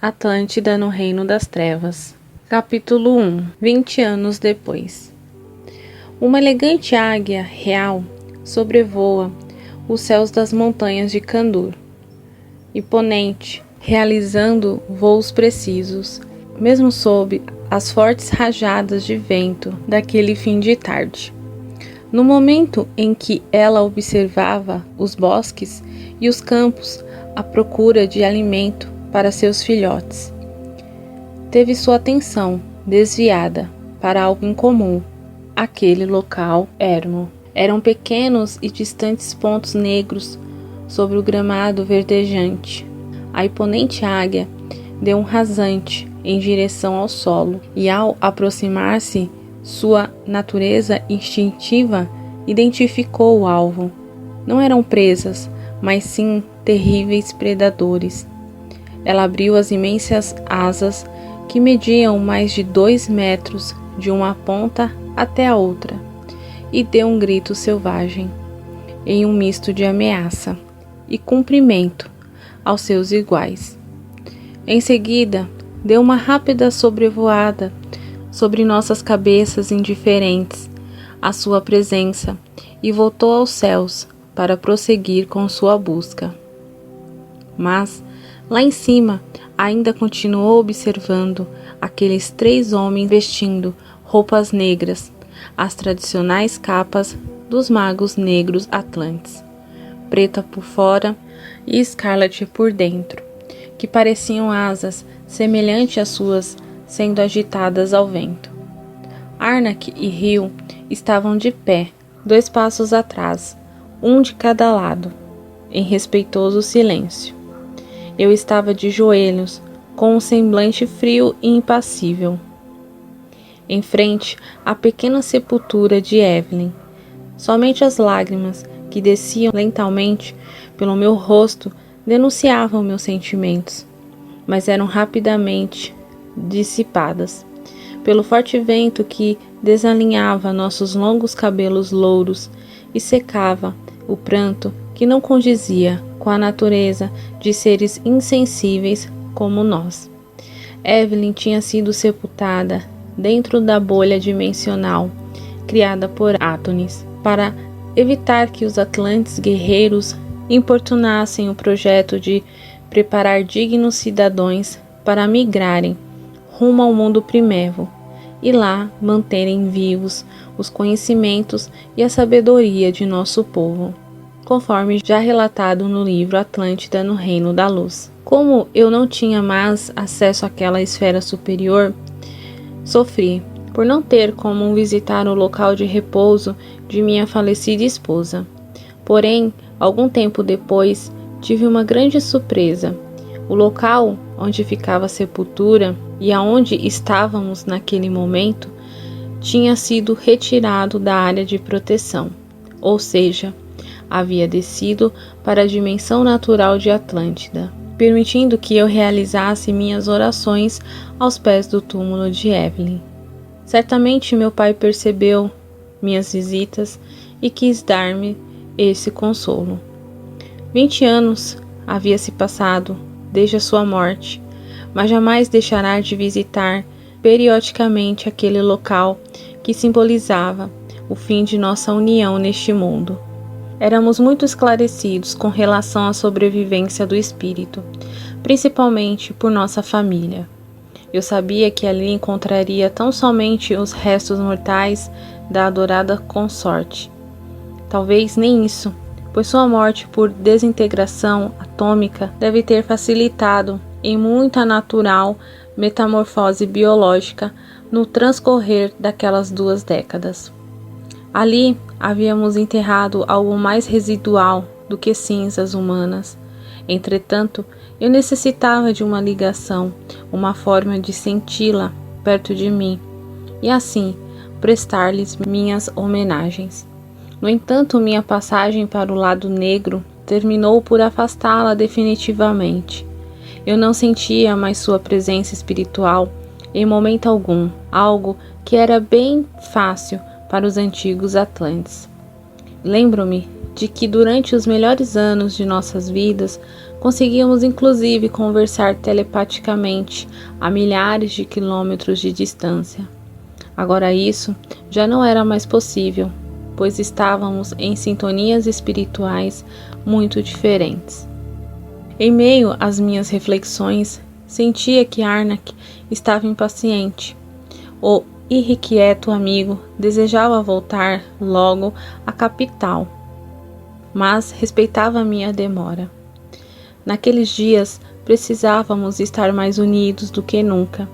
Atlântida no Reino das Trevas. Capítulo 1. 20 anos depois. Uma elegante águia real sobrevoa os céus das montanhas de Kandur, imponente, realizando voos precisos, mesmo sob as fortes rajadas de vento daquele fim de tarde. No momento em que ela observava os bosques e os campos à procura de alimento para seus filhotes, teve sua atenção desviada para algo incomum. Aquele local ermo. Eram pequenos e distantes pontos negros sobre o gramado verdejante. A imponente águia deu um rasante em direção ao solo e, ao aproximar-se, sua natureza instintiva identificou o alvo. Não eram presas, mas sim terríveis predadores. Ela abriu as imensas asas que mediam mais de 2 metros de uma ponta até a outra e deu um grito selvagem, em um misto de ameaça e cumprimento aos seus iguais. Em seguida, deu uma rápida sobrevoada sobre nossas cabeças indiferentes à sua presença e voltou aos céus para prosseguir com sua busca. Mas, lá em cima, ainda continuou observando aqueles 3 homens vestindo roupas negras, as tradicionais capas dos magos negros atlantes, preta por fora e escarlate por dentro, que pareciam asas semelhantes às suas sendo agitadas ao vento. Arnak e Rio estavam de pé, 2 passos atrás, um de cada lado, em respeitoso silêncio. Eu estava de joelhos, com um semblante frio e impassível, em frente à pequena sepultura de Evelyn. Somente as lágrimas que desciam lentamente pelo meu rosto denunciavam meus sentimentos, mas eram rapidamente dissipadas pelo forte vento que desalinhava nossos longos cabelos louros e secava o pranto que não condizia com a natureza de seres insensíveis como nós. Evelyn tinha sido sepultada dentro da bolha dimensional criada por Atonis para evitar que os atlantes guerreiros importunassem o projeto de preparar dignos cidadãos para migrarem rumo ao mundo primevo e lá manterem vivos os conhecimentos e a sabedoria de nosso povo, conforme já relatado no livro Atlântida no Reino da Luz. Como eu não tinha mais acesso àquela esfera superior, sofri por não ter como visitar o local de repouso de minha falecida esposa. Porém, algum tempo depois, tive uma grande surpresa. O local onde ficava a sepultura e aonde estávamos naquele momento tinha sido retirado da área de proteção, ou seja, havia descido para a dimensão natural de Atlântida, permitindo que eu realizasse minhas orações aos pés do túmulo de Evelyn. Certamente meu pai percebeu minhas visitas e quis dar-me esse consolo. 20 anos havia se passado desde a sua morte, mas jamais deixará de visitar periodicamente aquele local que simbolizava o fim de nossa união neste mundo. Éramos muito esclarecidos com relação à sobrevivência do espírito, principalmente por nossa família. Eu sabia que ali encontraria tão somente os restos mortais da adorada consorte. Talvez nem isso, pois sua morte por desintegração atômica deve ter facilitado em muita natural metamorfose biológica no transcorrer daquelas 2 décadas. Ali havíamos enterrado algo mais residual do que cinzas humanas. Entretanto, eu necessitava de uma ligação, uma forma de senti-la perto de mim, e assim prestar-lhes minhas homenagens. No entanto, minha passagem para o lado negro terminou por afastá-la definitivamente. Eu não sentia mais sua presença espiritual em momento algum, algo que era bem fácil para os antigos atlantes. Lembro-me de que durante os melhores anos de nossas vidas Conseguíamos inclusive conversar telepaticamente a milhares de quilômetros de distância. Agora isso já não era mais possível, pois estávamos em sintonias espirituais muito diferentes. Em meio às minhas reflexões, sentia que Arnak estava impaciente. O irrequieto amigo desejava voltar logo à capital, mas respeitava minha demora. Naqueles dias, precisávamos estar mais unidos do que nunca.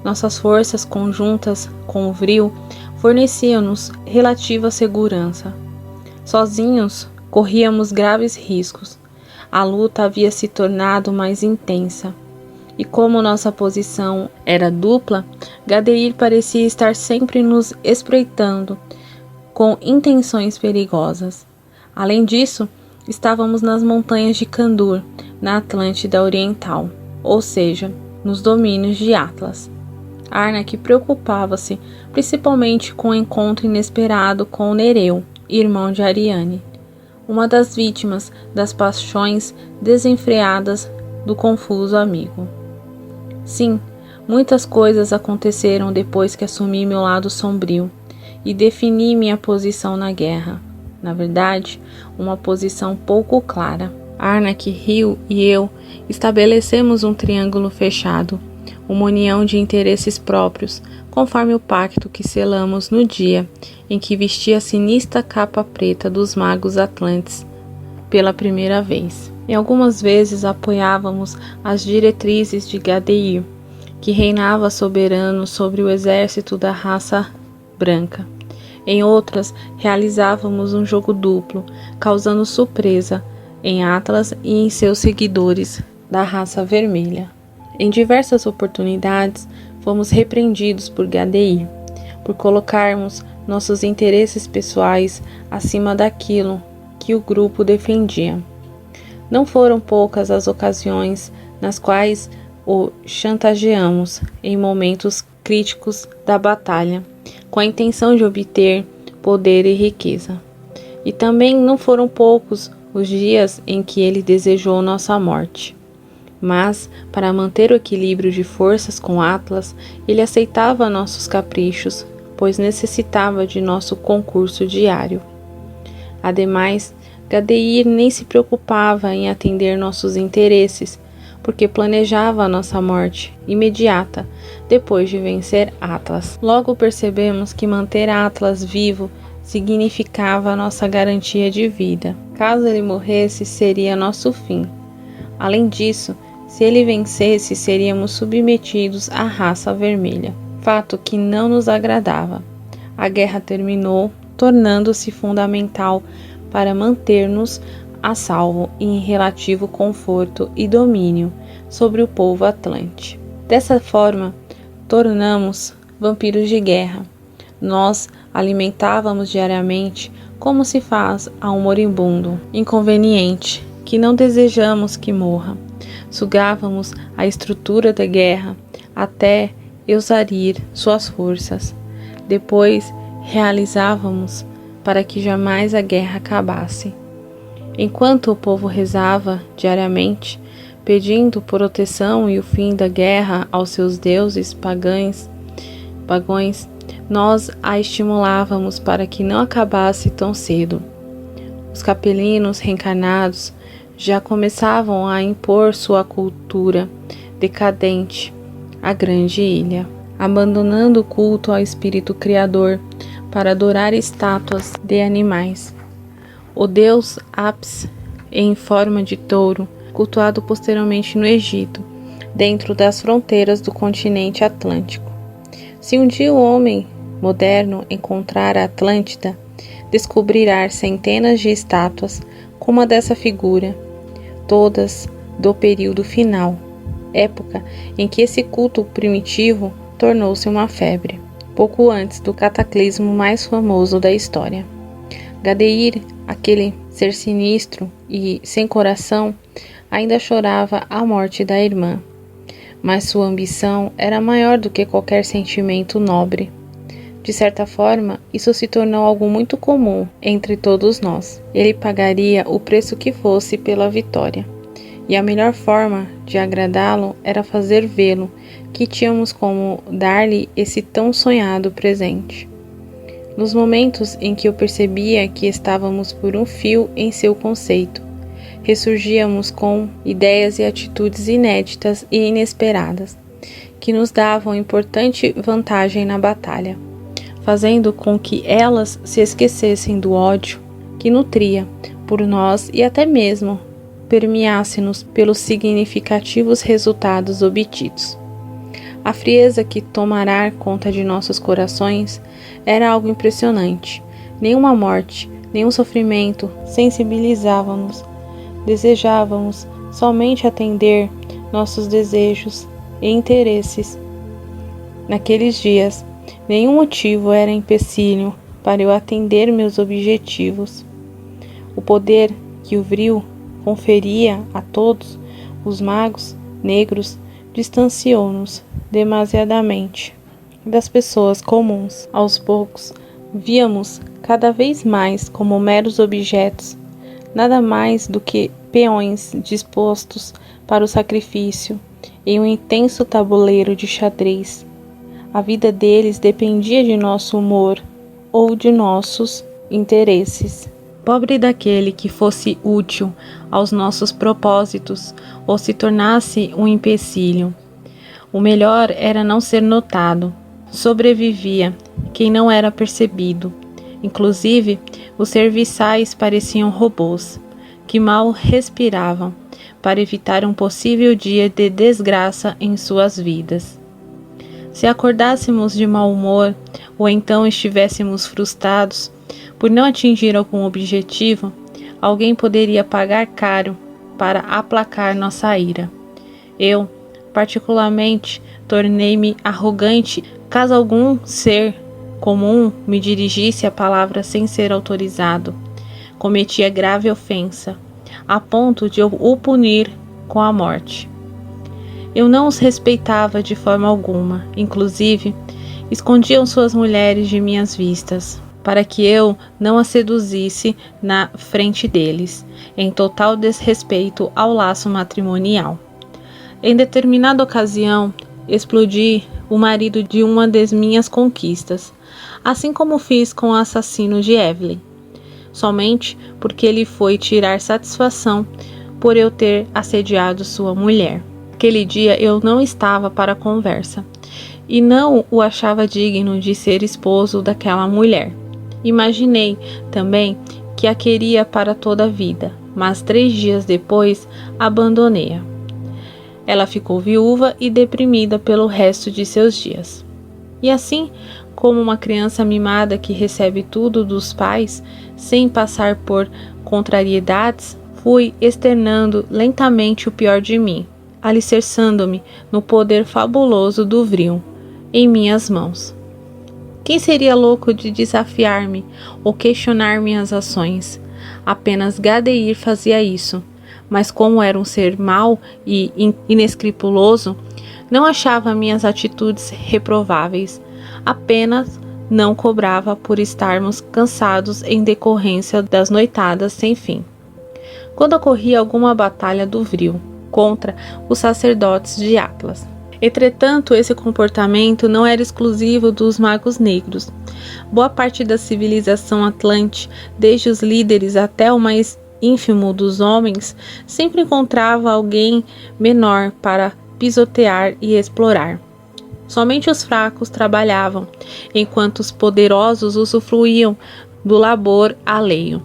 Nossas forças conjuntas com o Vril forneciam-nos relativa segurança. Sozinhos, corríamos graves riscos. A luta havia se tornado mais intensa. E como nossa posição era dupla, Gadeir parecia estar sempre nos espreitando, com intenções perigosas. Além disso, estávamos nas montanhas de Kandur, na Atlântida Oriental, ou seja, nos domínios de Atlas. Arnak preocupava-se principalmente com o encontro inesperado com Nereu, irmão de Ariane, uma das vítimas das paixões desenfreadas do confuso amigo. Sim, muitas coisas aconteceram depois que assumi meu lado sombrio e defini minha posição na guerra. Na verdade, uma posição pouco clara. Arnak, Rio e eu estabelecemos um triângulo fechado, uma união de interesses próprios, conforme o pacto que selamos no dia em que vesti a sinistra capa preta dos magos atlantes pela primeira vez. E algumas vezes apoiávamos as diretrizes de Gadeir, que reinava soberano sobre o exército da raça branca. Em outras, realizávamos um jogo duplo, causando surpresa em Atlas e em seus seguidores da raça vermelha. Em diversas oportunidades, fomos repreendidos por Gadeir, por colocarmos nossos interesses pessoais acima daquilo que o grupo defendia. Não foram poucas as ocasiões nas quais o chantageamos em momentos críticos da batalha, com a intenção de obter poder e riqueza. E também não foram poucos os dias em que ele desejou nossa morte. Mas, para manter o equilíbrio de forças com Atlas, ele aceitava nossos caprichos, pois necessitava de nosso concurso diário. Ademais, Gadeir nem se preocupava em atender nossos interesses, porque planejava a nossa morte imediata depois de vencer Atlas. Logo percebemos que manter Atlas vivo significava nossa garantia de vida. Caso ele morresse, seria nosso fim. Além disso, se ele vencesse, seríamos submetidos à raça vermelha, fato que não nos agradava. A guerra terminou, tornando-se fundamental para manter-nos a salvo e em relativo conforto e domínio sobre o povo atlante. Dessa forma, tornamos vampiros de guerra. Nós alimentávamos diariamente como se faz a um moribundo inconveniente, que não desejamos que morra. Sugávamos a estrutura da guerra até exaurir suas forças. Depois realizávamos para que jamais a guerra acabasse. Enquanto o povo rezava diariamente, pedindo proteção e o fim da guerra aos seus deuses pagãos, nós a estimulávamos para que não acabasse tão cedo. Os capelinos reencarnados já começavam a impor sua cultura decadente à grande ilha, abandonando o culto ao espírito criador para adorar estátuas de animais. O deus Apis, em forma de touro, cultuado posteriormente no Egito, dentro das fronteiras do continente atlântico. Se um dia o homem moderno encontrar a Atlântida, descobrirá centenas de estátuas como a dessa figura, todas do período final, época em que esse culto primitivo tornou-se uma febre, pouco antes do cataclismo mais famoso da história. Gadeir, aquele ser sinistro e sem coração, ainda chorava a morte da irmã, mas sua ambição era maior do que qualquer sentimento nobre. De certa forma, isso se tornou algo muito comum entre todos nós. Ele pagaria o preço que fosse pela vitória. e a melhor forma de agradá-lo era fazer vê-lo que tínhamos como dar-lhe esse tão sonhado presente. Nos momentos em que eu percebia que estávamos por um fio em seu conceito, ressurgíamos com ideias e atitudes inéditas e inesperadas, que nos davam importante vantagem na batalha, fazendo com que elas se esquecessem do ódio que nutria por nós e até mesmo permeasse-nos pelos significativos resultados obtidos. A frieza que tomará conta de nossos corações era algo impressionante. Nenhuma morte, nenhum sofrimento sensibilizavam-nos. Desejávamos somente atender nossos desejos e interesses. Naqueles dias, nenhum motivo era empecilho para eu atender meus objetivos. O poder que o vril conferia a todos os magos negros distanciou-nos demasiadamente das pessoas comuns. Aos poucos, víamos cada vez mais como meros objetos, nada mais do que peões dispostos para o sacrifício em um intenso tabuleiro de xadrez. A vida deles dependia de nosso humor ou de nossos interesses. Pobre daquele que fosse útil aos nossos propósitos ou se tornasse um empecilho. O melhor era não ser notado. Sobrevivia quem não era percebido. Inclusive, os serviçais pareciam robôs, que mal respiravam, para evitar um possível dia de desgraça em suas vidas. Se acordássemos de mau humor, ou então estivéssemos frustrados por não atingir algum objetivo, alguém poderia pagar caro para aplacar nossa ira. Eu, particularmente, tornei-me arrogante caso algum ser comum me dirigisse a palavra sem ser autorizado. Cometia grave ofensa, a ponto de eu o punir com a morte. Eu não os respeitava de forma alguma, inclusive, escondiam suas mulheres de minhas vistas, para que eu não as seduzisse na frente deles, em total desrespeito ao laço matrimonial. Em determinada ocasião, explodi o marido de uma das minhas conquistas, assim como fiz com o assassino de Evelyn, somente porque ele foi tirar satisfação por eu ter assediado sua mulher. Aquele dia eu não estava para a conversa, e não o achava digno de ser esposo daquela mulher. Imaginei também que a queria para toda a vida, mas 3 dias depois abandonei-a. Ela ficou viúva e deprimida pelo resto de seus dias. E assim, como uma criança mimada que recebe tudo dos pais, sem passar por contrariedades, fui externando lentamente o pior de mim, alicerçando-me no poder fabuloso do vril em minhas mãos. Quem seria louco de desafiar-me ou questionar minhas ações? Apenas Gadeir fazia isso, mas como era um ser mau e inescrupuloso, não achava minhas atitudes reprováveis, apenas não cobrava por estarmos cansados em decorrência das noitadas sem fim. Quando ocorria alguma batalha do vril contra os sacerdotes de Atlas. Entretanto, esse comportamento não era exclusivo dos magos negros. Boa parte da civilização atlante, desde os líderes até o mais ínfimo dos homens, sempre encontrava alguém menor para pisotear e explorar. Somente os fracos trabalhavam, enquanto os poderosos usufruíam do labor alheio.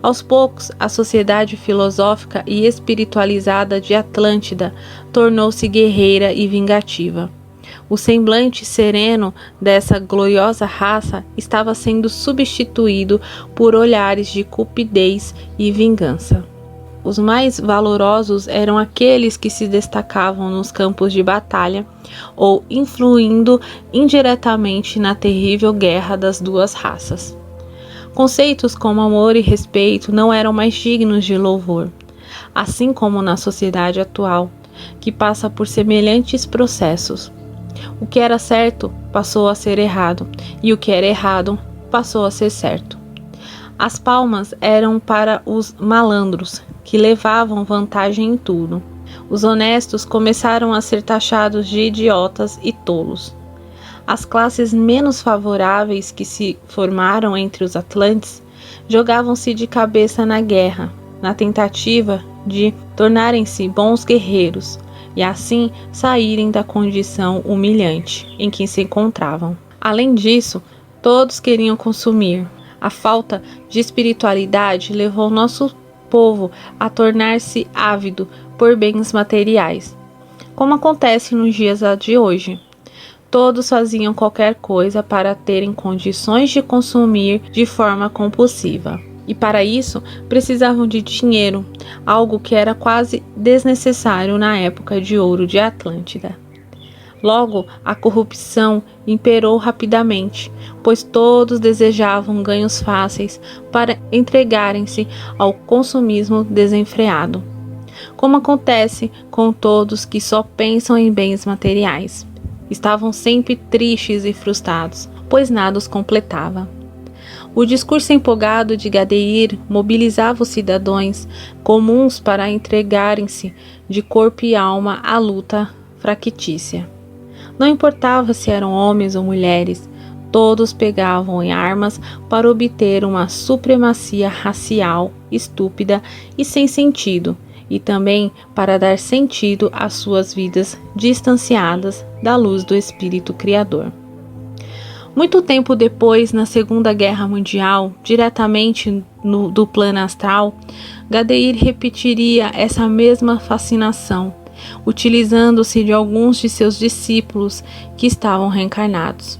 Aos poucos, a sociedade filosófica e espiritualizada de Atlântida tornou-se guerreira e vingativa. O semblante sereno dessa gloriosa raça estava sendo substituído por olhares de cupidez e vingança. Os mais valorosos eram aqueles que se destacavam nos campos de batalha ou influindo indiretamente na terrível guerra das duas raças. Conceitos como amor e respeito não eram mais dignos de louvor, assim como na sociedade atual, que passa por semelhantes processos. O que era certo passou a ser errado, e o que era errado passou a ser certo. As palmas eram para os malandros, que levavam vantagem em tudo. Os honestos começaram a ser taxados de idiotas e tolos. As classes menos favoráveis que se formaram entre os Atlantes jogavam-se de cabeça na guerra, na tentativa de tornarem-se bons guerreiros e assim saírem da condição humilhante em que se encontravam. Além disso, todos queriam consumir. A falta de espiritualidade levou nosso povo a tornar-se ávido por bens materiais, como acontece nos dias de hoje. Todos faziam qualquer coisa para terem condições de consumir de forma compulsiva. E para isso precisavam de dinheiro, algo que era quase desnecessário na época de ouro de Atlântida. Logo, a corrupção imperou rapidamente, pois todos desejavam ganhos fáceis para entregarem-se ao consumismo desenfreado, como acontece com todos que só pensam em bens materiais. Estavam sempre tristes e frustrados, pois nada os completava. O discurso empolgado de Gadeir mobilizava os cidadãos comuns para entregarem-se de corpo e alma à luta fractícia. Não importava se eram homens ou mulheres, todos pegavam em armas para obter uma supremacia racial estúpida e sem sentido, e também para dar sentido às suas vidas distanciadas da luz do Espírito Criador. Muito tempo depois, na Segunda Guerra Mundial, diretamente do plano astral, Gadeir repetiria essa mesma fascinação, utilizando-se de alguns de seus discípulos que estavam reencarnados.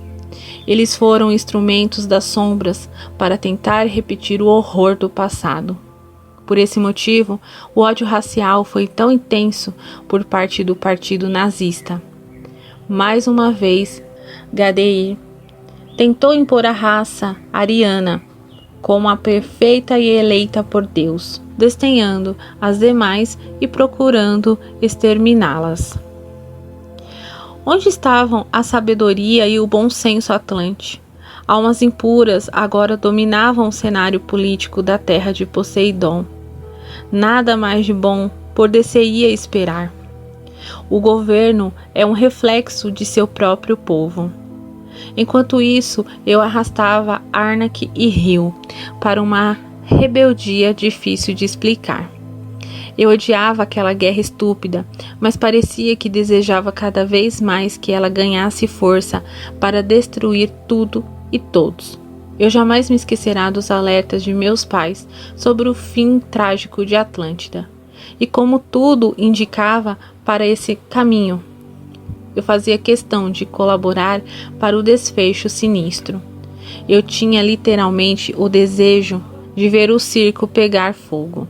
Eles foram instrumentos das sombras para tentar repetir o horror do passado. Por esse motivo, o ódio racial foi tão intenso por parte do partido nazista. Mais uma vez, Gadeir tentou impor a raça ariana como a perfeita e eleita por Deus, desdenhando as demais e procurando exterminá-las. Onde estavam a sabedoria e o bom senso atlante? Almas impuras agora dominavam o cenário político da terra de Poseidon. Nada mais de bom poder-se-ia esperar. O governo é um reflexo de seu próprio povo. Enquanto isso, eu arrastava Arnak e Rio para uma rebeldia difícil de explicar. Eu odiava aquela guerra estúpida, mas parecia que desejava cada vez mais que ela ganhasse força para destruir tudo e todos. Eu jamais me esquecerá dos alertas de meus pais sobre o fim trágico de Atlântida, e como tudo indicava para esse caminho. Eu fazia questão de colaborar para o desfecho sinistro. Eu tinha literalmente o desejo de ver o circo pegar fogo.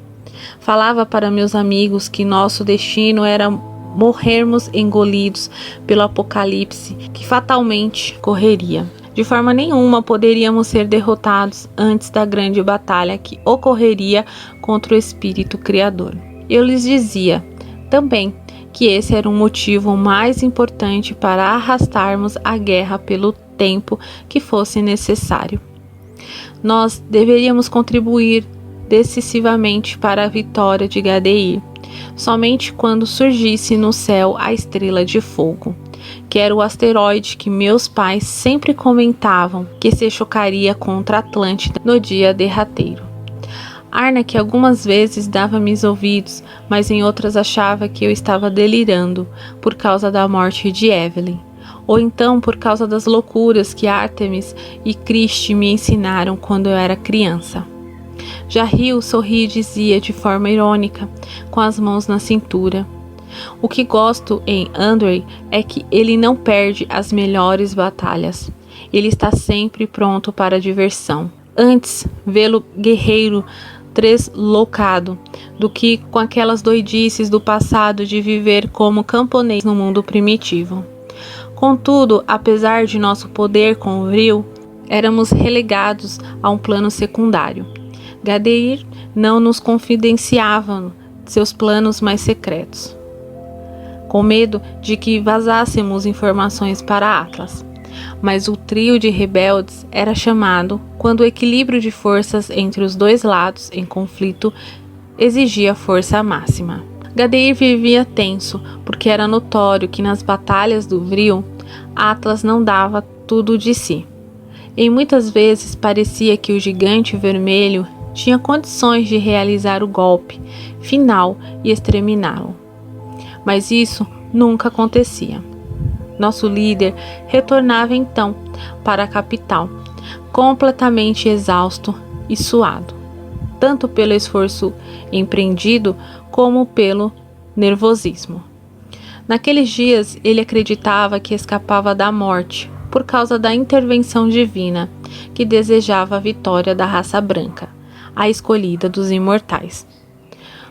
Falava para meus amigos que nosso destino era morrermos engolidos pelo apocalipse que fatalmente correria. De forma nenhuma poderíamos ser derrotados antes da grande batalha que ocorreria contra o Espírito Criador. Eu lhes dizia também que esse era um motivo mais importante para arrastarmos a guerra pelo tempo que fosse necessário. Nós deveríamos contribuir decisivamente para a vitória de Gadeir, somente quando surgisse no céu a estrela de fogo, que era o asteroide que meus pais sempre comentavam que se chocaria contra Atlântida no dia derradeiro. Arnak algumas vezes dava-me os ouvidos, mas em outras achava que eu estava delirando por causa da morte de Evelyn, ou então por causa das loucuras que Ártemis e Cristi me ensinaram quando eu era criança. Já Rio sorria e dizia de forma irônica, com as mãos na cintura: o que gosto em Andrei é que ele não perde as melhores batalhas. Ele está sempre pronto para a diversão. Antes vê-lo guerreiro tresloucado do que com aquelas doidices do passado de viver como camponês no mundo primitivo. Contudo, apesar de nosso poder com o Vril, éramos relegados a um plano secundário. Gadeir não nos confidenciava seus planos mais secretos, com medo de que vazássemos informações para Atlas. Mas o trio de rebeldes era chamado quando o equilíbrio de forças entre os dois lados em conflito exigia força máxima. Gadeir vivia tenso, porque era notório que nas batalhas do Vril, Atlas não dava tudo de si. E muitas vezes parecia que o gigante vermelho tinha condições de realizar o golpe final e exterminá-lo. Mas isso nunca acontecia. Nosso líder retornava então para a capital, completamente exausto e suado, tanto pelo esforço empreendido como pelo nervosismo. Naqueles dias ele acreditava que escapava da morte por causa da intervenção divina que desejava a vitória da raça branca, a escolhida dos imortais.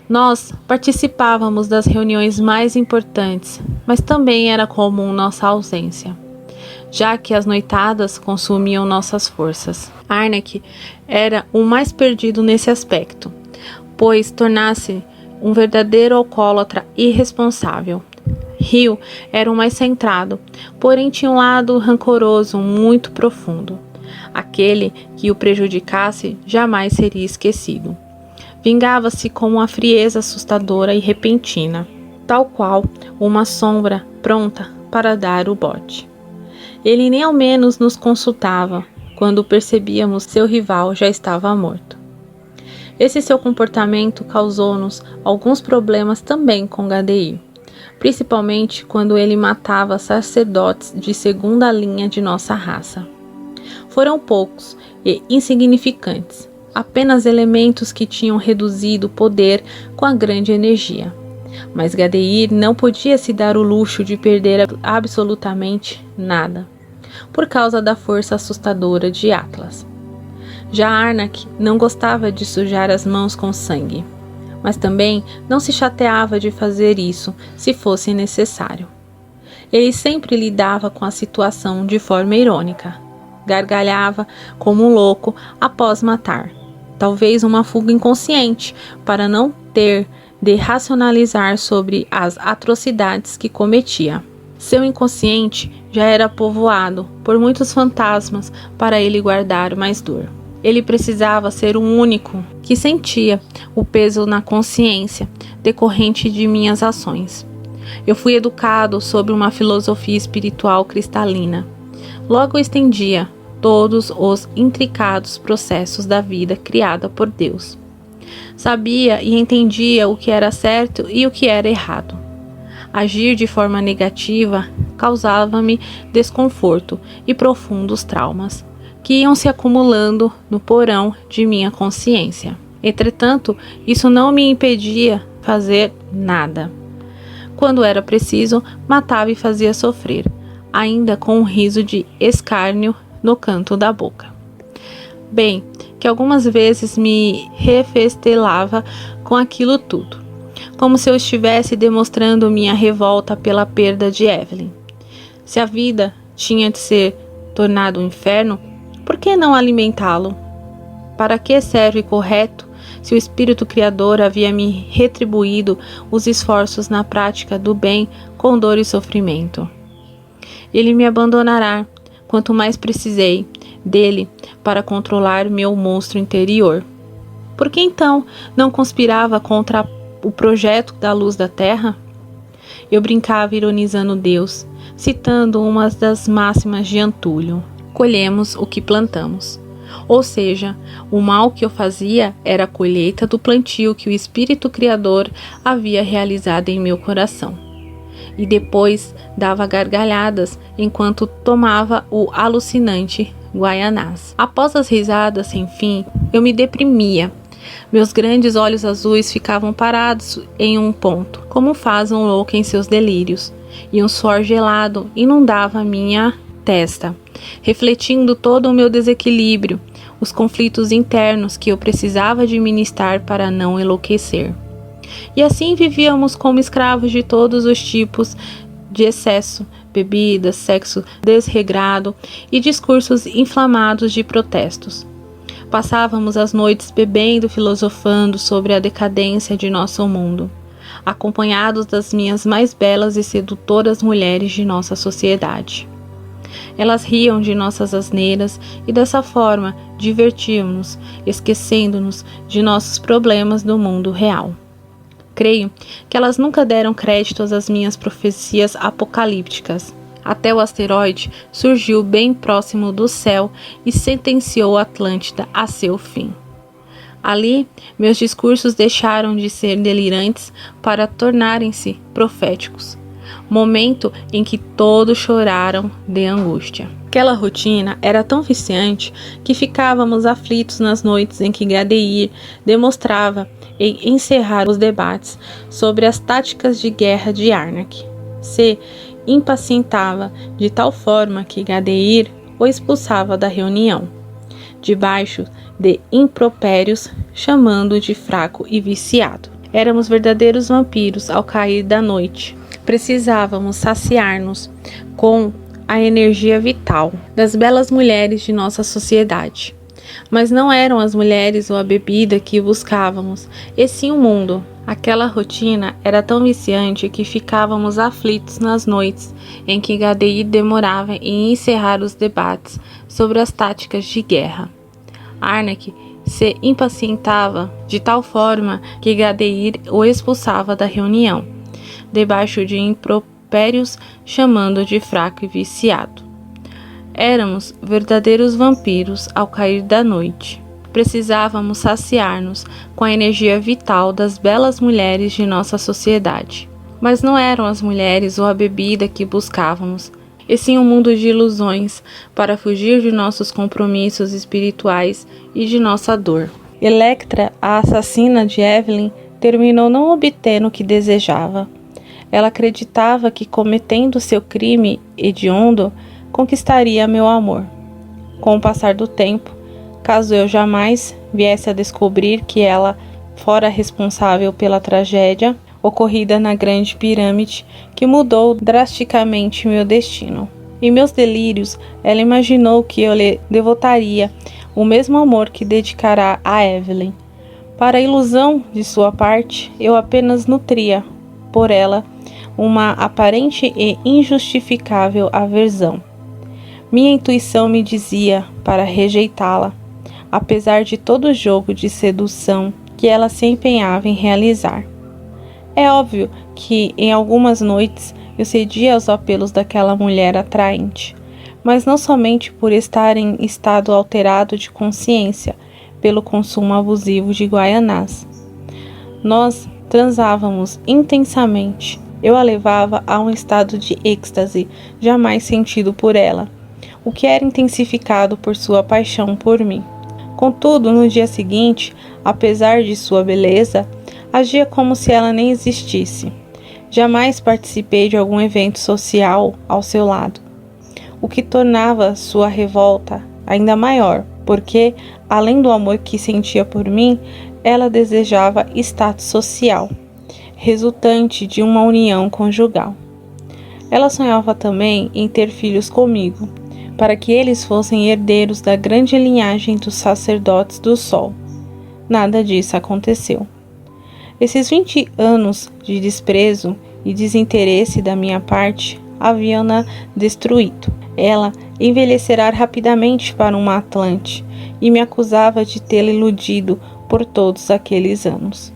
Nós participávamos das reuniões mais importantes, mas também era comum nossa ausência, já que as noitadas consumiam nossas forças. Arnak era o mais perdido nesse aspecto, pois tornasse um verdadeiro alcoólatra irresponsável. Rio era o mais centrado, porém tinha um lado rancoroso muito profundo. Aquele que o prejudicasse jamais seria esquecido. Vingava-se com uma frieza assustadora e repentina, tal qual uma sombra pronta para dar o bote. Ele nem ao menos nos consultava quando percebíamos seu rival já estava morto. Esse seu comportamento causou-nos alguns problemas também com Gadeir, principalmente quando ele matava sacerdotes de segunda linha de nossa raça. Foram poucos e insignificantes, apenas elementos que tinham reduzido o poder com a grande energia. Mas Gadeir não podia se dar o luxo de perder absolutamente nada, por causa da força assustadora de Atlas. Já Arnak não gostava de sujar as mãos com sangue, mas também não se chateava de fazer isso se fosse necessário. Ele sempre lidava com a situação de forma irônica. Gargalhava como um louco após matar, talvez uma fuga inconsciente para não ter de racionalizar sobre as atrocidades que cometia. Seu inconsciente já era povoado por muitos fantasmas para ele guardar mais dor. Ele precisava ser o único que sentia o peso na consciência decorrente de minhas ações. Eu fui educado sobre uma filosofia espiritual cristalina. Logo estendia todos os intricados processos da vida criada por Deus. Sabia e entendia o que era certo e o que era errado. Agir de forma negativa causava-me desconforto e profundos traumas, que iam se acumulando no porão de minha consciência. Entretanto, isso não me impedia fazer nada. Quando era preciso, matava e fazia sofrer, ainda com um riso de escárnio no canto da boca. Bem, que algumas vezes me refestelava com aquilo tudo, como se eu estivesse demonstrando minha revolta pela perda de Evelyn. Se a vida tinha de ser tornada um inferno, por que não alimentá-lo? Para que serve correto se o Espírito Criador havia me retribuído os esforços na prática do bem com dor e sofrimento? Ele me abandonará quanto mais precisei dele para controlar meu monstro interior. Por que então não conspirava contra o projeto da luz da Terra? Eu brincava ironizando Deus, citando uma das máximas de Antúlio: colhemos o que plantamos. Ou seja, o mal que eu fazia era a colheita do plantio que o Espírito Criador havia realizado em meu coração. E depois dava gargalhadas enquanto tomava o alucinante Guaianás. Após as risadas sem fim, eu me deprimia. Meus grandes olhos azuis ficavam parados em um ponto, como faz um louco em seus delírios, e um suor gelado inundava minha testa, refletindo todo o meu desequilíbrio, os conflitos internos que eu precisava administrar para não enlouquecer. E assim vivíamos como escravos de todos os tipos de excesso, bebida, sexo desregrado e discursos inflamados de protestos. Passávamos as noites bebendo, filosofando sobre a decadência de nosso mundo, acompanhados das minhas mais belas e sedutoras mulheres de nossa sociedade. Elas riam de nossas asneiras e dessa forma divertíamos-nos, esquecendo-nos de nossos problemas do mundo real. Creio que elas nunca deram crédito às minhas profecias apocalípticas. Até o asteroide surgiu bem próximo do céu e sentenciou Atlântida a seu fim. Ali, meus discursos deixaram de ser delirantes para tornarem-se proféticos. Momento em que todos choraram de angústia. Aquela rotina era tão viciante que ficávamos aflitos nas noites em que Gadeir demonstrava em encerrar os debates sobre as táticas de guerra de Arnak. Se impacientava de tal forma que Gadeir o expulsava da reunião, debaixo de impropérios, chamando-o de fraco e viciado. Éramos verdadeiros vampiros ao cair da noite. Precisávamos saciar-nos com a energia vital das belas mulheres de nossa sociedade. Mas não eram as mulheres ou a bebida que buscávamos, e sim o mundo. Aquela rotina era tão viciante que ficávamos aflitos nas noites em que Gadeir demorava em encerrar os debates sobre as táticas de guerra. Arnak se impacientava de tal forma que Gadeir o expulsava da reunião, debaixo de impropérios, chamando-o de fraco e viciado. Éramos verdadeiros vampiros ao cair da noite. Precisávamos saciar-nos com a energia vital das belas mulheres de nossa sociedade. Mas não eram as mulheres ou a bebida que buscávamos, e sim um mundo de ilusões para fugir de nossos compromissos espirituais e de nossa dor. Electra, a assassina de Evelyn, terminou não obtendo o que desejava. Ela acreditava que, cometendo seu crime hediondo, conquistaria meu amor. Com o passar do tempo, caso eu jamais viesse a descobrir que ela fora responsável pela tragédia ocorrida na Grande Pirâmide, que mudou drasticamente meu destino. Em meus delírios, ela imaginou que eu lhe devotaria o mesmo amor que dedicará a Evelyn. Para a ilusão de sua parte, eu apenas nutria por ela uma aparente e injustificável aversão. Minha intuição me dizia para rejeitá-la, apesar de todo o jogo de sedução que ela se empenhava em realizar. É óbvio que em algumas noites eu cedia aos apelos daquela mulher atraente, mas não somente por estar em estado alterado de consciência pelo consumo abusivo de guaianás. Nós transávamos intensamente. Eu a levava a um estado de êxtase jamais sentido por ela, o que era intensificado por sua paixão por mim. Contudo, no dia seguinte, apesar de sua beleza, agia como se ela nem existisse. Jamais participei de algum evento social ao seu lado, o que tornava sua revolta ainda maior, porque, além do amor que sentia por mim, ela desejava status social, resultante de uma união conjugal. Ela sonhava também em ter filhos comigo, para que eles fossem herdeiros da grande linhagem dos sacerdotes do Sol. Nada disso aconteceu. Esses 20 anos de desprezo e desinteresse da minha parte haviam-na destruído. Ela envelhecerá rapidamente para uma Atlante e me acusava de tê-la iludido por todos aqueles anos.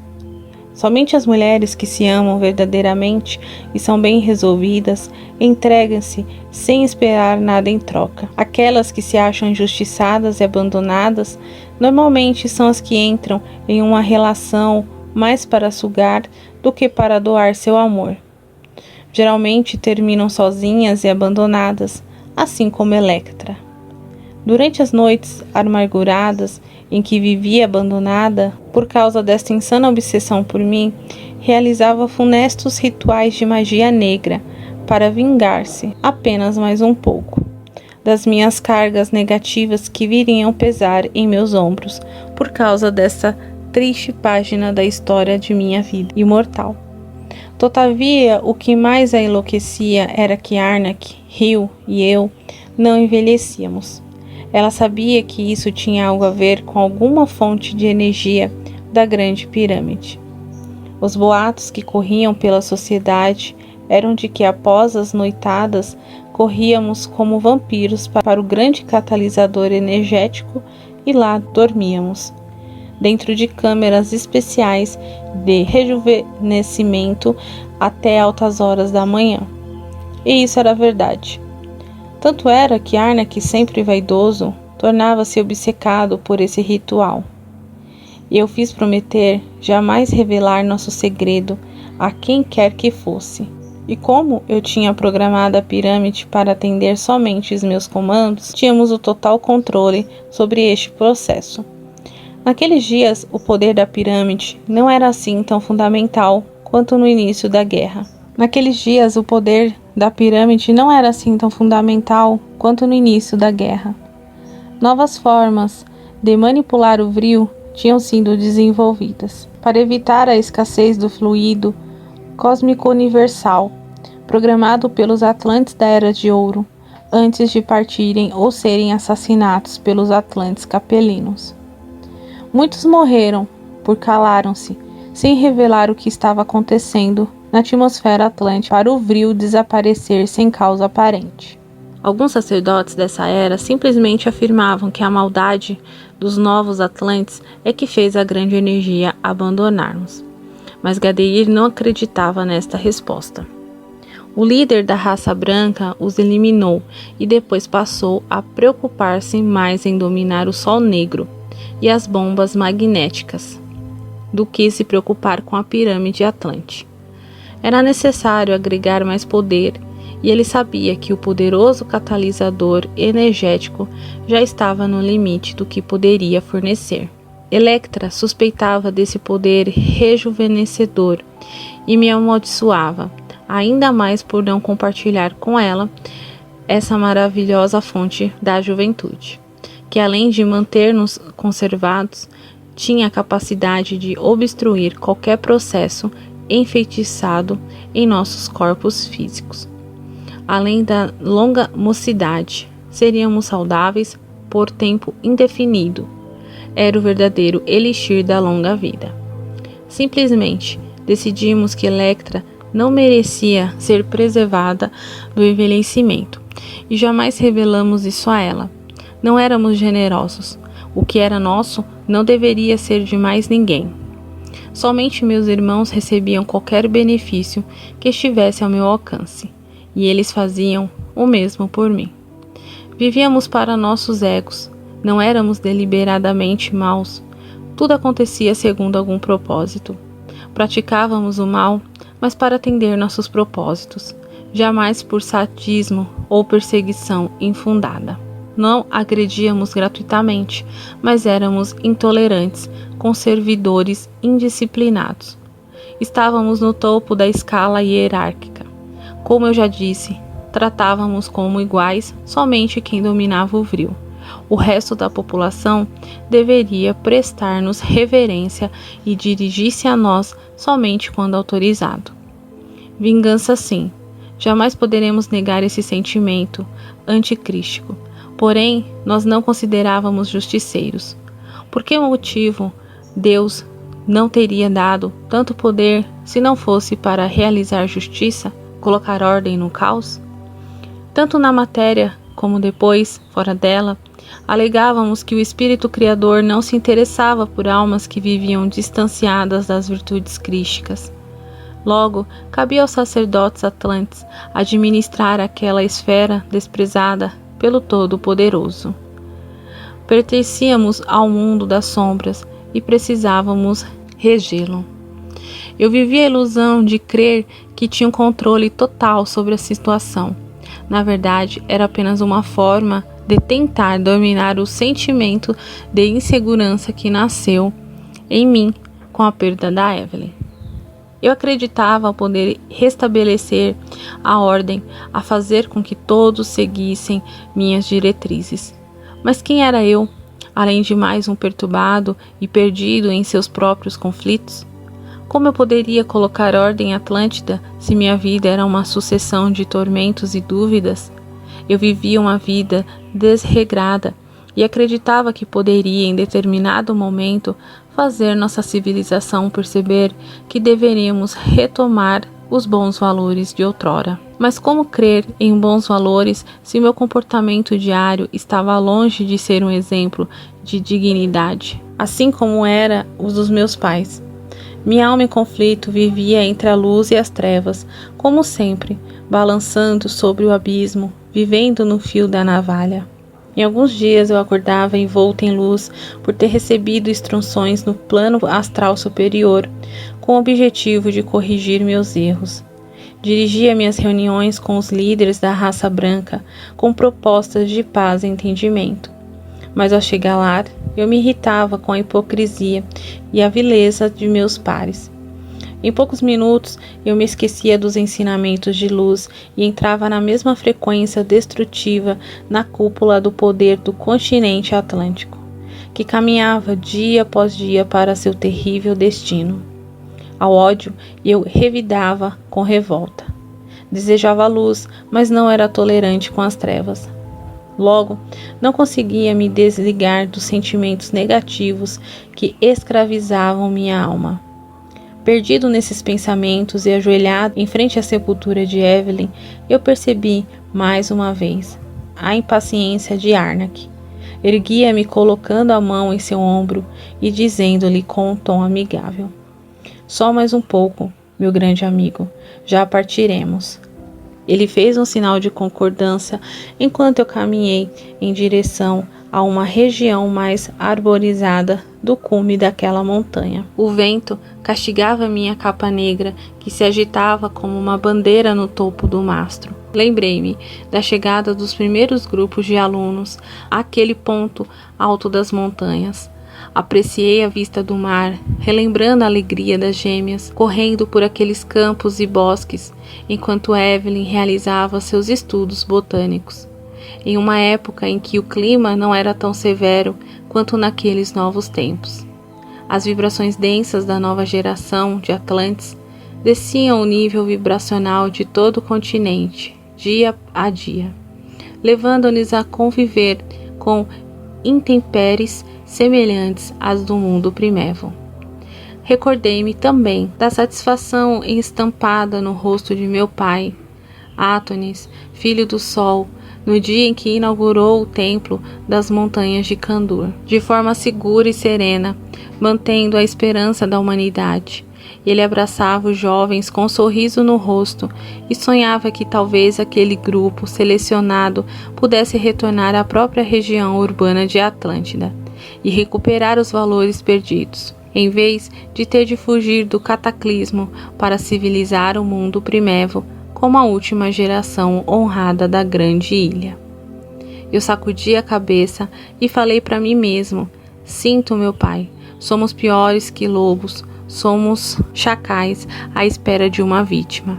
Somente as mulheres que se amam verdadeiramente e são bem resolvidas entregam-se sem esperar nada em troca. Aquelas que se acham injustiçadas e abandonadas normalmente são as que entram em uma relação mais para sugar do que para doar seu amor. Geralmente terminam sozinhas e abandonadas, assim como Electra. Durante as noites amarguradas em que vivia abandonada por causa desta insana obsessão por mim, realizava funestos rituais de magia negra para vingar-se, apenas mais um pouco, das minhas cargas negativas que viriam pesar em meus ombros por causa dessa triste página da história de minha vida imortal. Todavia, o que mais a enlouquecia era que Arnak, Rio e eu não envelhecíamos. Ela sabia que isso tinha algo a ver com alguma fonte de energia da Grande Pirâmide. Os boatos que corriam pela sociedade eram de que após as noitadas corríamos como vampiros para o grande catalisador energético e lá dormíamos, dentro de câmeras especiais de rejuvenescimento até altas horas da manhã. E isso era verdade. Tanto era que Arnak, sempre vaidoso, tornava-se obcecado por esse ritual. E eu fiz prometer jamais revelar nosso segredo a quem quer que fosse. E como eu tinha programado a pirâmide para atender somente os meus comandos, tínhamos o total controle sobre este processo. Naqueles dias, o poder da pirâmide não era assim tão fundamental quanto no início da guerra. Novas formas de manipular o vril tinham sido desenvolvidas para evitar a escassez do fluido cósmico universal, programado pelos Atlantes da Era de Ouro, antes de partirem ou serem assassinados pelos Atlantes capelinos. Muitos morreram, calaram-se, sem revelar o que estava acontecendo na atmosfera atlântica para o vril desaparecer sem causa aparente. Alguns sacerdotes dessa era simplesmente afirmavam que a maldade dos novos Atlantes é que fez a grande energia abandonar-nos. Mas Gadeir não acreditava nesta resposta. O líder da raça branca os eliminou e depois passou a preocupar-se mais em dominar o Sol Negro e as bombas magnéticas do que se preocupar com a pirâmide Atlante. Era necessário agregar mais poder e ele sabia que o poderoso catalisador energético já estava no limite do que poderia fornecer. Electra suspeitava desse poder rejuvenescedor e me amaldiçoava, ainda mais por não compartilhar com ela essa maravilhosa fonte da juventude, que além de manter-nos conservados, tinha a capacidade de obstruir qualquer processo enfeitiçado em nossos corpos físicos. Além da longa mocidade, seríamos saudáveis por tempo indefinido. Era o verdadeiro elixir da longa vida. Simplesmente decidimos que Electra não merecia ser preservada do envelhecimento e jamais revelamos isso a ela. Não éramos generosos. O que era nosso não deveria ser de mais ninguém. Somente meus irmãos recebiam qualquer benefício que estivesse ao meu alcance, e eles faziam o mesmo por mim. Vivíamos para nossos egos, não éramos deliberadamente maus. Tudo acontecia segundo algum propósito. Praticávamos o mal, mas para atender nossos propósitos, jamais por sadismo ou perseguição infundada. Não agredíamos gratuitamente, mas éramos intolerantes, com servidores indisciplinados. Estávamos no topo da escala hierárquica. Como eu já disse, tratávamos como iguais somente quem dominava o vril. O resto da população deveria prestar-nos reverência e dirigir-se a nós somente quando autorizado. Vingança, sim. Jamais poderemos negar esse sentimento anticrístico. Porém, nós não considerávamos justiceiros. Por que motivo Deus não teria dado tanto poder se não fosse para realizar justiça, colocar ordem no caos? Tanto na matéria como depois, fora dela, alegávamos que o Espírito Criador não se interessava por almas que viviam distanciadas das virtudes crísticas. Logo, cabia aos sacerdotes atlantes administrar aquela esfera desprezada pelo Todo-Poderoso. Pertencíamos ao mundo das sombras e precisávamos regê-lo. Eu vivia a ilusão de crer que tinha um controle total sobre a situação. Na verdade, era apenas uma forma de tentar dominar o sentimento de insegurança que nasceu em mim com a perda da Evelyn. Eu acreditava poder restabelecer a ordem, a fazer com que todos seguissem minhas diretrizes. Mas quem era eu, além de mais um perturbado e perdido em seus próprios conflitos? Como eu poderia colocar ordem em Atlântida se minha vida era uma sucessão de tormentos e dúvidas? Eu vivia uma vida desregrada e acreditava que poderia, em determinado momento, fazer nossa civilização perceber que deveríamos retomar os bons valores de outrora. Mas como crer em bons valores se meu comportamento diário estava longe de ser um exemplo de dignidade, assim como era os dos meus pais? Minha alma em conflito vivia entre a luz e as trevas, como sempre, balançando sobre o abismo, vivendo no fio da navalha. Em alguns dias eu acordava envolta em luz por ter recebido instruções no plano astral superior, com o objetivo de corrigir meus erros. Dirigia minhas reuniões com os líderes da raça branca com propostas de paz e entendimento. Mas ao chegar lá, eu me irritava com a hipocrisia e a vileza de meus pares. Em poucos minutos, eu me esquecia dos ensinamentos de luz e entrava na mesma frequência destrutiva na cúpula do poder do continente atlântico, que caminhava dia após dia para seu terrível destino. Ao ódio, eu revidava com revolta. Desejava a luz, mas não era tolerante com as trevas. Logo, não conseguia me desligar dos sentimentos negativos que escravizavam minha alma. Perdido nesses pensamentos e ajoelhado em frente à sepultura de Evelyn, eu percebi, mais uma vez, a impaciência de Arnak. Erguia-me colocando a mão em seu ombro e dizendo-lhe com um tom amigável: "Só mais um pouco, meu grande amigo, já partiremos." Ele fez um sinal de concordância enquanto eu caminhei em direção a uma região mais arborizada do cume daquela montanha. O vento castigava minha capa negra, que se agitava como uma bandeira no topo do mastro. Lembrei-me da chegada dos primeiros grupos de alunos àquele ponto alto das montanhas. Apreciei a vista do mar, relembrando a alegria das gêmeas, correndo por aqueles campos e bosques, enquanto Evelyn realizava seus estudos botânicos. Em uma época em que o clima não era tão severo quanto naqueles novos tempos. As vibrações densas da nova geração de Atlantes desciam o nível vibracional de todo o continente, dia a dia, levando-nos a conviver com intempéries semelhantes às do mundo primevo. Recordei-me também da satisfação estampada no rosto de meu pai, Átonis, filho do sol, no dia em que inaugurou o templo das montanhas de Kandur, de forma segura e serena, mantendo a esperança da humanidade. Ele abraçava os jovens com um sorriso no rosto e sonhava que talvez aquele grupo selecionado pudesse retornar à própria região urbana de Atlântida e recuperar os valores perdidos, em vez de ter de fugir do cataclismo para civilizar o mundo primevo como a última geração honrada da grande ilha. Eu sacudi a cabeça e falei para mim mesmo: "Sinto, meu pai, somos piores que lobos, somos chacais à espera de uma vítima.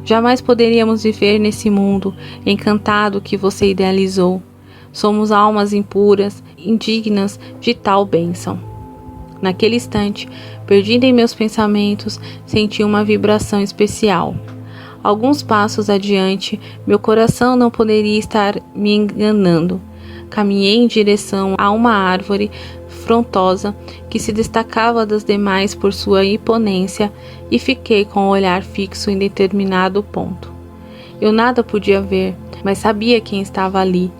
Jamais poderíamos viver nesse mundo encantado que você idealizou. Somos almas impuras, indignas de tal bênção." Naquele instante, perdida em meus pensamentos, senti uma vibração especial. Alguns passos adiante, meu coração não poderia estar me enganando. Caminhei em direção a uma árvore frondosa que se destacava das demais por sua imponência e fiquei com o olhar fixo em determinado ponto. Eu nada podia ver, mas sabia quem estava ali,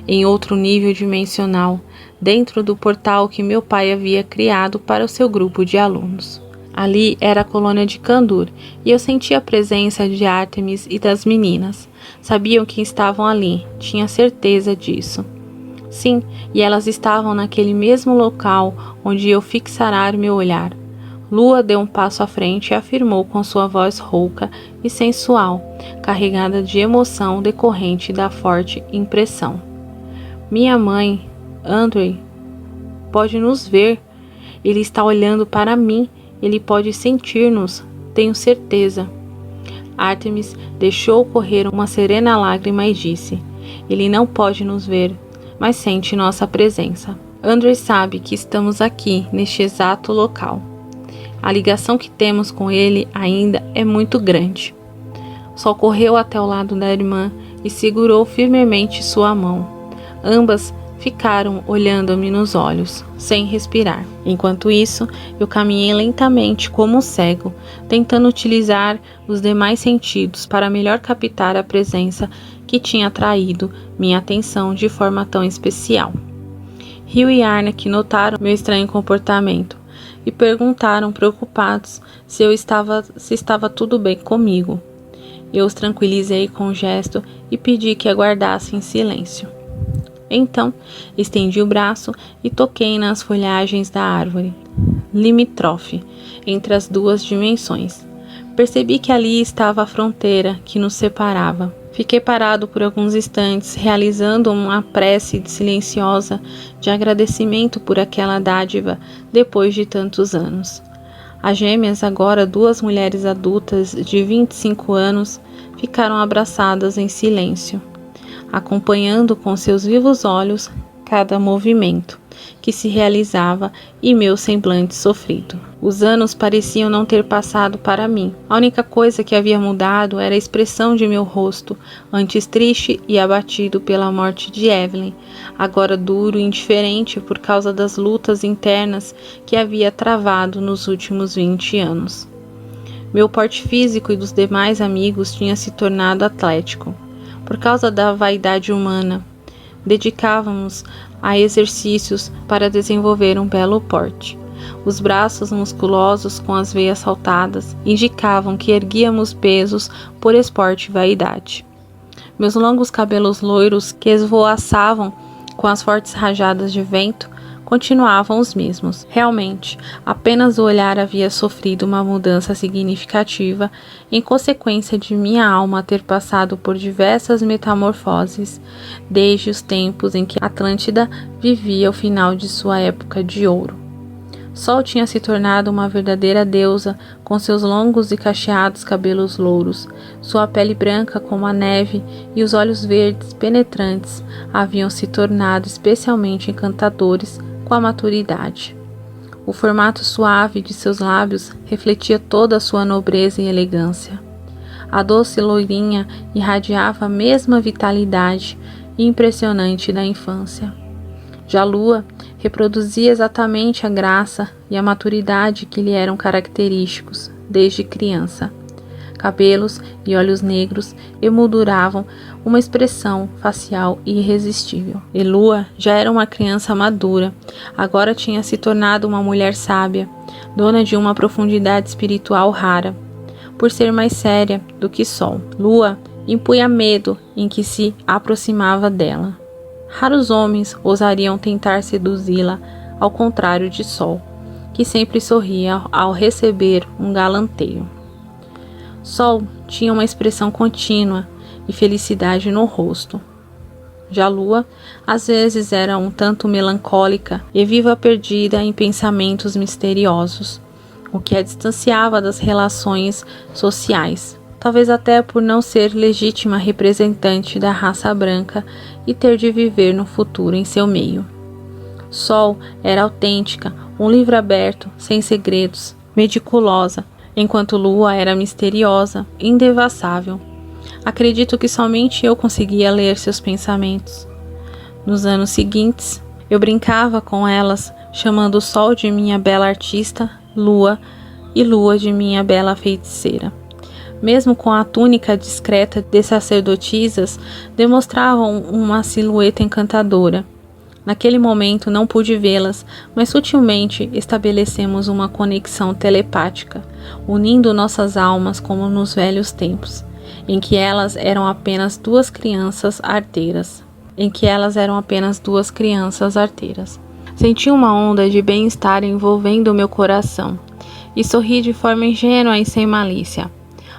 em outro nível dimensional, dentro do portal que meu pai havia criado para o seu grupo de alunos. Ali era a colônia de Kandur, e eu sentia a presença de Artemis e das meninas. Sabiam que estavam ali, tinha certeza disso. Sim, e elas estavam naquele mesmo local onde eu fixara meu olhar. Lua deu um passo à frente e afirmou com sua voz rouca e sensual, carregada de emoção decorrente da forte impressão: "Minha mãe, Andrei, pode nos ver. Ele está olhando para mim. Ele pode sentir-nos, tenho certeza." Artemis deixou correr uma serena lágrima e disse: "Ele não pode nos ver, mas sente nossa presença. Andrei sabe que estamos aqui, neste exato local. A ligação que temos com ele ainda é muito grande." Só correu até o lado da irmã e segurou firmemente sua mão. Ambas ficaram olhando-me nos olhos, sem respirar. Enquanto isso, eu caminhei lentamente como um cego, tentando utilizar os demais sentidos para melhor captar a presença que tinha atraído minha atenção de forma tão especial. Rio e Arnak notaram meu estranho comportamento e perguntaram preocupados se estava tudo bem comigo. Eu os tranquilizei com um gesto e pedi que aguardassem em silêncio. Então, estendi o braço e toquei nas folhagens da árvore, limítrofe entre as duas dimensões. Percebi que ali estava a fronteira que nos separava. Fiquei parado por alguns instantes, realizando uma prece silenciosa de agradecimento por aquela dádiva depois de tantos anos. As gêmeas, agora 2 mulheres adultas de 25 anos, ficaram abraçadas em silêncio, acompanhando com seus vivos olhos cada movimento que se realizava e meu semblante sofrido. Os anos pareciam não ter passado para mim. A única coisa que havia mudado era a expressão de meu rosto, antes triste e abatido pela morte de Evelyn, agora duro e indiferente por causa das lutas internas que havia travado nos últimos 20 anos. Meu porte físico e dos demais amigos tinha se tornado atlético. Por causa da vaidade humana, dedicávamos a exercícios para desenvolver um belo porte. Os braços musculosos com as veias saltadas indicavam que erguíamos pesos por esporte e vaidade. Meus longos cabelos loiros, que esvoaçavam com as fortes rajadas de vento, continuavam os mesmos. Realmente, apenas o olhar havia sofrido uma mudança significativa em consequência de minha alma ter passado por diversas metamorfoses desde os tempos em que Atlântida vivia o final de sua época de ouro. Sol tinha se tornado uma verdadeira deusa, com seus longos e cacheados cabelos louros, sua pele branca como a neve e os olhos verdes penetrantes haviam se tornado especialmente encantadores com a maturidade. O formato suave de seus lábios refletia toda a sua nobreza e elegância. A doce loirinha irradiava a mesma vitalidade impressionante da infância. Já Lua reproduzia exatamente a graça e a maturidade que lhe eram característicos desde criança. Cabelos e olhos negros emolduravam uma expressão facial irresistível. E Lua já era uma criança madura, agora tinha se tornado uma mulher sábia, dona de uma profundidade espiritual rara, por ser mais séria do que Sol. Lua impunha medo em que se aproximava dela. Raros homens ousariam tentar seduzi-la, ao contrário de Sol, que sempre sorria ao receber um galanteio. Sol tinha uma expressão contínua e felicidade no rosto. Já Lua, às vezes, era um tanto melancólica e viva perdida em pensamentos misteriosos, o que a distanciava das relações sociais, talvez até por não ser legítima representante da raça branca e ter de viver no futuro em seu meio. Sol era autêntica, um livro aberto, sem segredos, meticulosa, enquanto Lua era misteriosa, indevassável. Acredito que somente eu conseguia ler seus pensamentos. Nos anos seguintes, eu brincava com elas, chamando o Sol de minha bela artista, Lua, e Lua de minha bela feiticeira. Mesmo com a túnica discreta de sacerdotisas, demonstravam uma silhueta encantadora. Naquele momento não pude vê-las, mas sutilmente estabelecemos uma conexão telepática, unindo nossas almas como nos velhos tempos, em que elas eram apenas duas crianças arteiras. Senti uma onda de bem-estar envolvendo meu coração, e sorri de forma ingênua e sem malícia,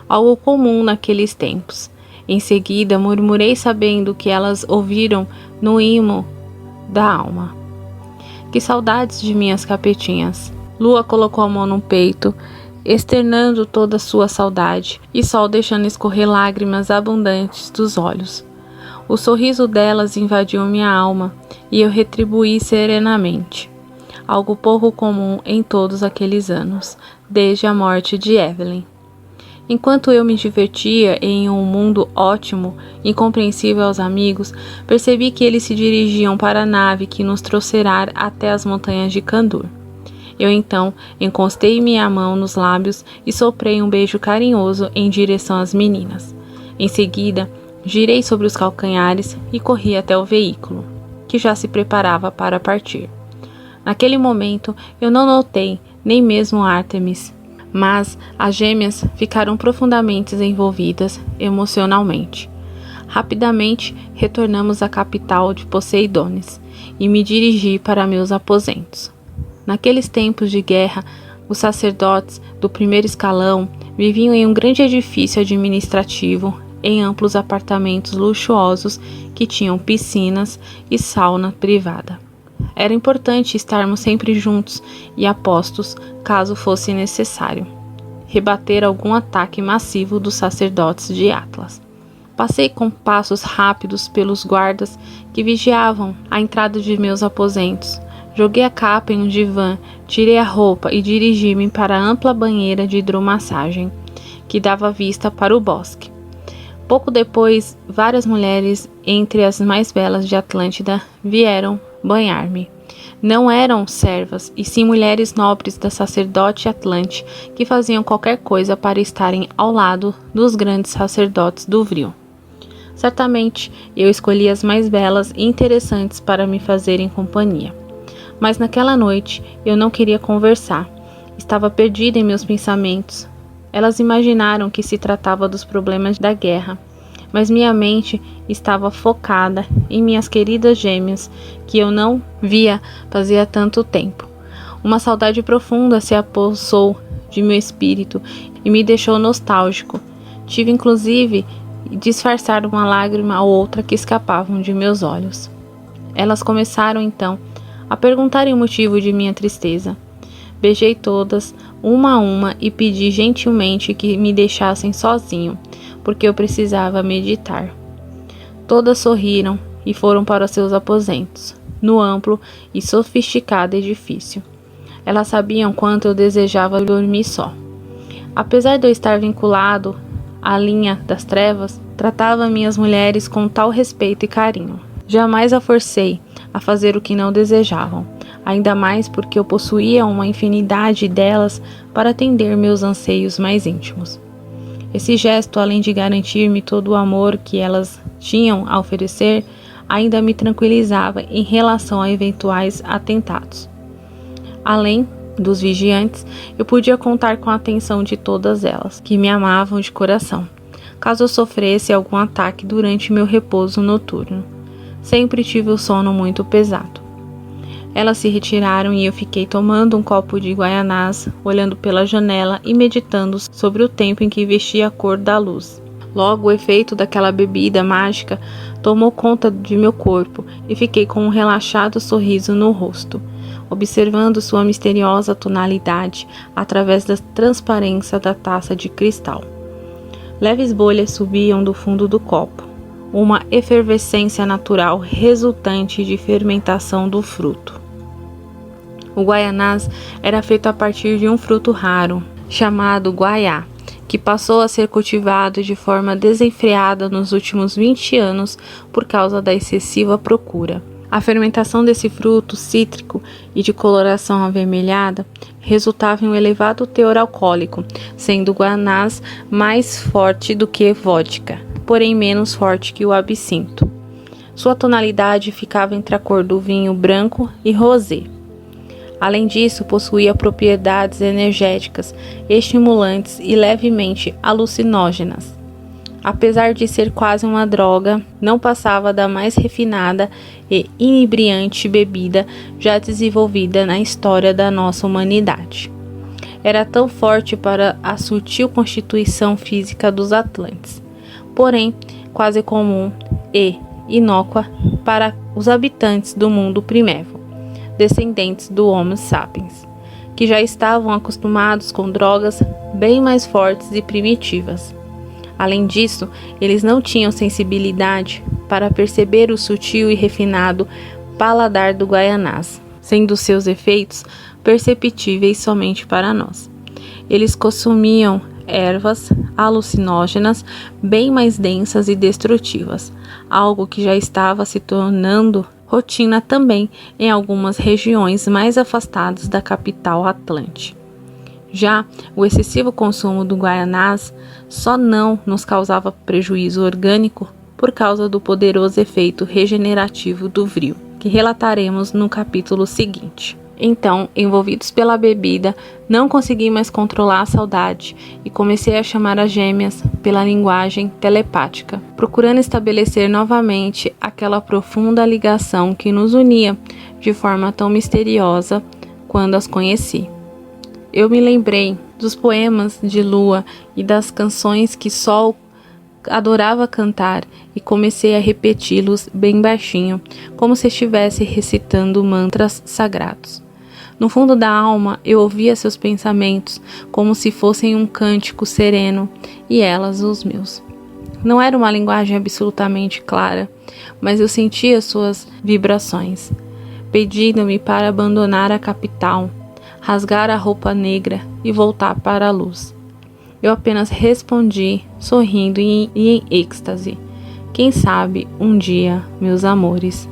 algo comum naqueles tempos. Em seguida, murmurei sabendo que elas ouviram no imo da alma. Que saudades de minhas capetinhas. Lua colocou a mão no peito, externando toda a sua saudade, e Sol deixando escorrer lágrimas abundantes dos olhos. O sorriso delas invadiu minha alma, e eu retribuí serenamente, algo pouco comum em todos aqueles anos, desde a morte de Evelyn. Enquanto eu me divertia em um mundo ótimo, incompreensível aos amigos, percebi que eles se dirigiam para a nave que nos trouxerá até as montanhas de Kandur. Eu então encostei minha mão nos lábios e soprei um beijo carinhoso em direção às meninas. Em seguida, girei sobre os calcanhares e corri até o veículo, que já se preparava para partir. Naquele momento, eu não notei nem mesmo Ártemis, mas as gêmeas ficaram profundamente envolvidas emocionalmente. Rapidamente, retornamos à capital de Poseidones e me dirigi para meus aposentos. Naqueles tempos de guerra, os sacerdotes do primeiro escalão viviam em um grande edifício administrativo em amplos apartamentos luxuosos que tinham piscinas e sauna privada. Era importante estarmos sempre juntos e a postos caso fosse necessário rebater algum ataque massivo dos sacerdotes de Atlas. Passei com passos rápidos pelos guardas que vigiavam a entrada de meus aposentos. Joguei a capa em um divã, tirei a roupa e dirigi-me para a ampla banheira de hidromassagem, que dava vista para o bosque. Pouco depois, várias mulheres, entre as mais belas de Atlântida, vieram banhar-me. Não eram servas, e sim mulheres nobres da sacerdote Atlante, que faziam qualquer coisa para estarem ao lado dos grandes sacerdotes do Vril. Certamente, eu escolhi as mais belas e interessantes para me fazerem companhia. Mas naquela noite, eu não queria conversar. Estava perdida em meus pensamentos. Elas imaginaram que se tratava dos problemas da guerra, mas minha mente estava focada em minhas queridas gêmeas, que eu não via fazia tanto tempo. Uma saudade profunda se apossou de meu espírito e me deixou nostálgico. Tive inclusive de disfarçar uma lágrima ou outra que escapavam de meus olhos. Elas começaram então a perguntarem o motivo de minha tristeza. Beijei todas, uma a uma, e pedi gentilmente que me deixassem sozinho, porque eu precisava meditar. Todas sorriram e foram para seus aposentos, no amplo e sofisticado edifício. Elas sabiam quanto eu desejava dormir só. Apesar de eu estar vinculado à linha das trevas, tratava minhas mulheres com tal respeito e carinho. Jamais a forcei a fazer o que não desejavam, ainda mais porque eu possuía uma infinidade delas para atender meus anseios mais íntimos. Esse gesto, além de garantir-me todo o amor que elas tinham a oferecer, ainda me tranquilizava em relação a eventuais atentados. Além dos vigiantes, eu podia contar com a atenção de todas elas, que me amavam de coração, caso eu sofresse algum ataque durante meu repouso noturno. Sempre tive o sono muito pesado. Elas se retiraram e eu fiquei tomando um copo de guaianás, olhando pela janela e meditando sobre o tempo em que vestia a cor da luz. Logo, o efeito daquela bebida mágica tomou conta de meu corpo e fiquei com um relaxado sorriso no rosto, observando sua misteriosa tonalidade através da transparência da taça de cristal. Leves bolhas subiam do fundo do copo, uma efervescência natural resultante de fermentação do fruto. O guaianás era feito a partir de um fruto raro, chamado guaiá, que passou a ser cultivado de forma desenfreada nos últimos 20 anos por causa da excessiva procura. A fermentação desse fruto cítrico e de coloração avermelhada resultava em um elevado teor alcoólico, sendo o guaianás mais forte do que vodka, porém menos forte que o absinto. Sua tonalidade ficava entre a cor do vinho branco e rosé. Além disso, possuía propriedades energéticas, estimulantes e levemente alucinógenas. Apesar de ser quase uma droga, não passava da mais refinada e inebriante bebida já desenvolvida na história da nossa humanidade. Era tão forte para a sutil constituição física dos atlantes, porém quase comum e inócua para os habitantes do mundo primevo, descendentes do Homo sapiens, que já estavam acostumados com drogas bem mais fortes e primitivas. Além disso, eles não tinham sensibilidade para perceber o sutil e refinado paladar do guaianás, sendo seus efeitos perceptíveis somente para nós. Eles consumiam ervas alucinógenas bem mais densas e destrutivas, algo que já estava se tornando rotina também em algumas regiões mais afastadas da capital Atlante. Já o excessivo consumo do guaianás só não nos causava prejuízo orgânico por causa do poderoso efeito regenerativo do vril, que relataremos no capítulo seguinte. Então, envolvidos pela bebida, não consegui mais controlar a saudade e comecei a chamar as gêmeas pela linguagem telepática, procurando estabelecer novamente aquela profunda ligação que nos unia de forma tão misteriosa quando as conheci. Eu me lembrei dos poemas de Lua e das canções que Sol adorava cantar e comecei a repeti-los bem baixinho, como se estivesse recitando mantras sagrados. No fundo da alma, eu ouvia seus pensamentos como se fossem um cântico sereno e elas os meus. Não era uma linguagem absolutamente clara, mas eu sentia suas vibrações, pedindo-me para abandonar a capital, rasgar a roupa negra e voltar para a luz. Eu apenas respondi, sorrindo e em êxtase. Quem sabe, um dia, meus amores.